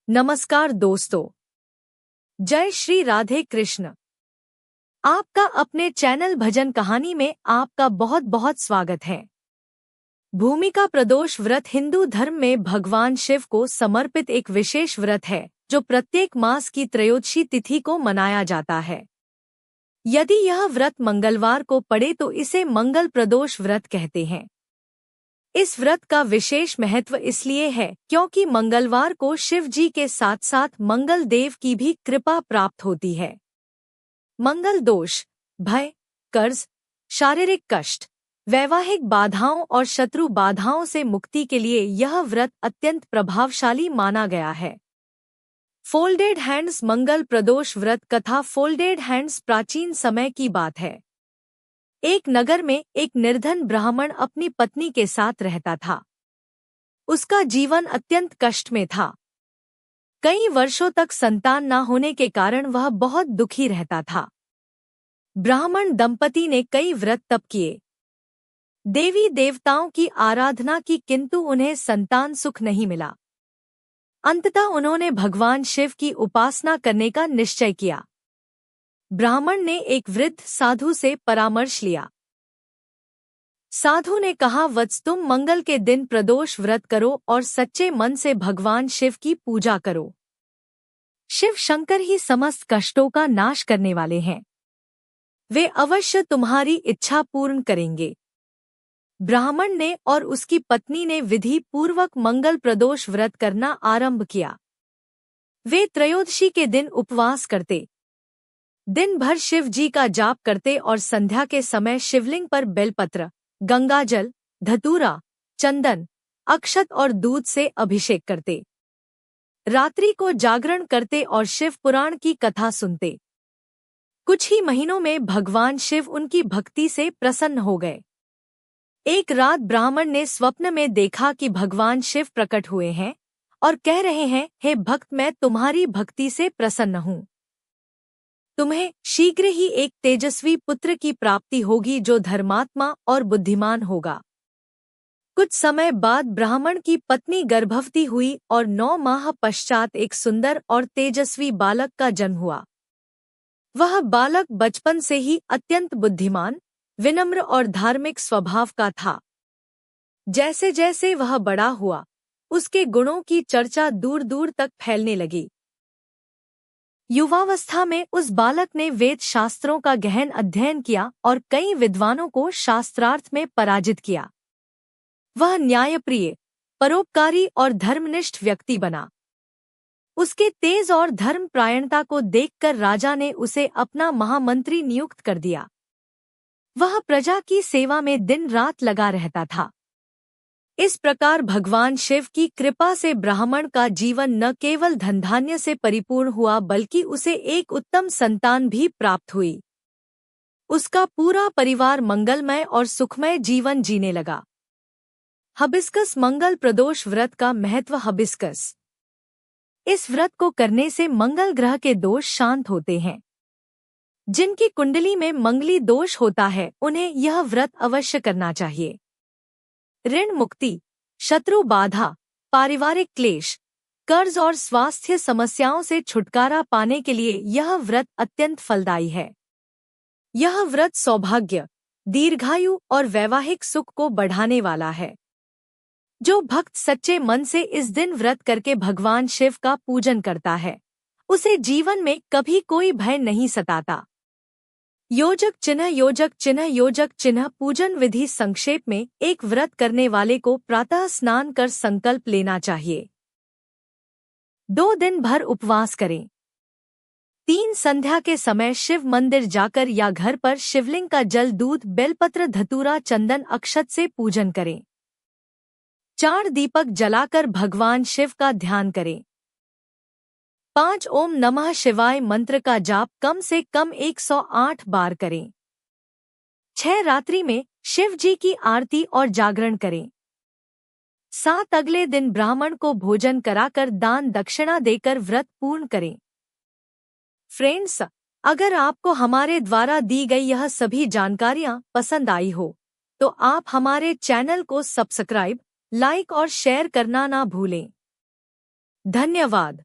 नमस्कार दोस्तों, जय श्री राधे कृष्ण। आपका अपने चैनल भजन कहानी में आपका बहुत बहुत स्वागत है। भूमिका प्रदोष व्रत हिंदू धर्म में भगवान शिव को समर्पित एक विशेष व्रत है जो प्रत्येक मास की त्रयोदशी तिथि को मनाया जाता है। यदि यह व्रत मंगलवार को पड़े तो इसे मंगल प्रदोष व्रत कहते हैं। इस व्रत का विशेष महत्व इसलिए है क्योंकि मंगलवार को शिव जी के साथ साथ मंगल देव की भी कृपा प्राप्त होती है। मंगल दोष, भय, कर्ज, शारीरिक कष्ट, वैवाहिक बाधाओं और शत्रु बाधाओं से मुक्ति के लिए यह व्रत अत्यंत प्रभावशाली माना गया है। फोल्डेड हैंड्स मंगल प्रदोष व्रत कथा। फोल्डेड हैंड्स प्राचीन समय की बात है। एक नगर में एक निर्धन ब्राह्मण अपनी पत्नी के साथ रहता था। उसका जीवन अत्यंत कष्ट में था। कई वर्षों तक संतान न होने के कारण वह बहुत दुखी रहता था। ब्राह्मण दंपति ने कई व्रत तप किए, देवी देवताओं की आराधना की, किंतु उन्हें संतान सुख नहीं मिला। अंततः उन्होंने भगवान शिव की उपासना करने का निश्चय किया। ब्राह्मण ने एक वृद्ध साधु से परामर्श लिया। साधु ने कहा, वत्स, तुम मंगल के दिन प्रदोष व्रत करो और सच्चे मन से भगवान शिव की पूजा करो। शिव शंकर ही समस्त कष्टों का नाश करने वाले हैं। वे अवश्य तुम्हारी इच्छा पूर्ण करेंगे। ब्राह्मण ने और उसकी पत्नी ने विधि पूर्वक मंगल प्रदोष व्रत करना आरंभ किया। वे त्रयोदशी के दिन उपवास करते, दिन भर शिव जी का जाप करते और संध्या के समय शिवलिंग पर बेलपत्र, गंगाजल, धतूरा, चंदन, अक्षत और दूध से अभिषेक करते। रात्रि को जागरण करते और शिव पुराण की कथा सुनते। कुछ ही महीनों में भगवान शिव उनकी भक्ति से प्रसन्न हो गए। एक रात ब्राह्मण ने स्वप्न में देखा कि भगवान शिव प्रकट हुए हैं और कह रहे हैं, हे भक्त, मैं तुम्हारी भक्ति से प्रसन्न हूँ। तुम्हें शीघ्र ही एक तेजस्वी पुत्र की प्राप्ति होगी जो धर्मात्मा और बुद्धिमान होगा। कुछ समय बाद ब्राह्मण की पत्नी गर्भवती हुई और 9 माह पश्चात एक सुंदर और तेजस्वी बालक का जन्म हुआ। वह बालक बचपन से ही अत्यंत बुद्धिमान, विनम्र और धार्मिक स्वभाव का था। जैसे जैसे वह बड़ा हुआ, उसके गुणों की चर्चा दूर दूर तक फैलने लगी। युवावस्था में उस बालक ने वेद शास्त्रों का गहन अध्ययन किया और कई विद्वानों को शास्त्रार्थ में पराजित किया। वह न्यायप्रिय, परोपकारी और धर्मनिष्ठ व्यक्ति बना। उसके तेज और धर्मपरायणता को देखकर राजा ने उसे अपना महामंत्री नियुक्त कर दिया। वह प्रजा की सेवा में दिन रात लगा रहता था। इस प्रकार भगवान शिव की कृपा से ब्राह्मण का जीवन न केवल धन धान्य से परिपूर्ण हुआ बल्कि उसे एक उत्तम संतान भी प्राप्त हुई। उसका पूरा परिवार मंगलमय और सुखमय जीवन जीने लगा। हबिस्कस मंगल प्रदोष व्रत का महत्व। हबिस्कस, इस व्रत को करने से मंगल ग्रह के दोष शांत होते हैं। जिनकी कुंडली में मंगली दोष होता है उन्हें यह व्रत अवश्य करना चाहिए। ऋण मुक्ति, शत्रु बाधा, पारिवारिक क्लेश, कर्ज और स्वास्थ्य समस्याओं से छुटकारा पाने के लिए यह व्रत अत्यंत फलदायी है। यह व्रत सौभाग्य, दीर्घायु और वैवाहिक सुख को बढ़ाने वाला है। जो भक्त सच्चे मन से इस दिन व्रत करके भगवान शिव का पूजन करता है, उसे जीवन में कभी कोई भय नहीं सताता। योजक चिन्ह, योजक चिन्ह, योजक चिन्ह पूजन विधि। संक्षेप में, एक व्रत करने वाले को प्रातः स्नान कर संकल्प लेना चाहिए। 2 दिन भर उपवास करें। 3 संध्या के समय शिव मंदिर जाकर या घर पर शिवलिंग का जल, दूध, बेलपत्र, धतूरा, चंदन, अक्षत से पूजन करें। 4 दीपक जलाकर भगवान शिव का ध्यान करें। 5 ओम नमः शिवाय मंत्र का जाप कम से कम 108 बार करें। 6 रात्रि में शिव जी की आरती और जागरण करें। 7 अगले दिन ब्राह्मण को भोजन कराकर दान दक्षिणा देकर व्रत पूर्ण करें। फ्रेंड्स, अगर आपको हमारे द्वारा दी गई यह सभी जानकारियां पसंद आई हो तो आप हमारे चैनल को सब्सक्राइब, लाइक और शेयर करना ना भूलें। धन्यवाद।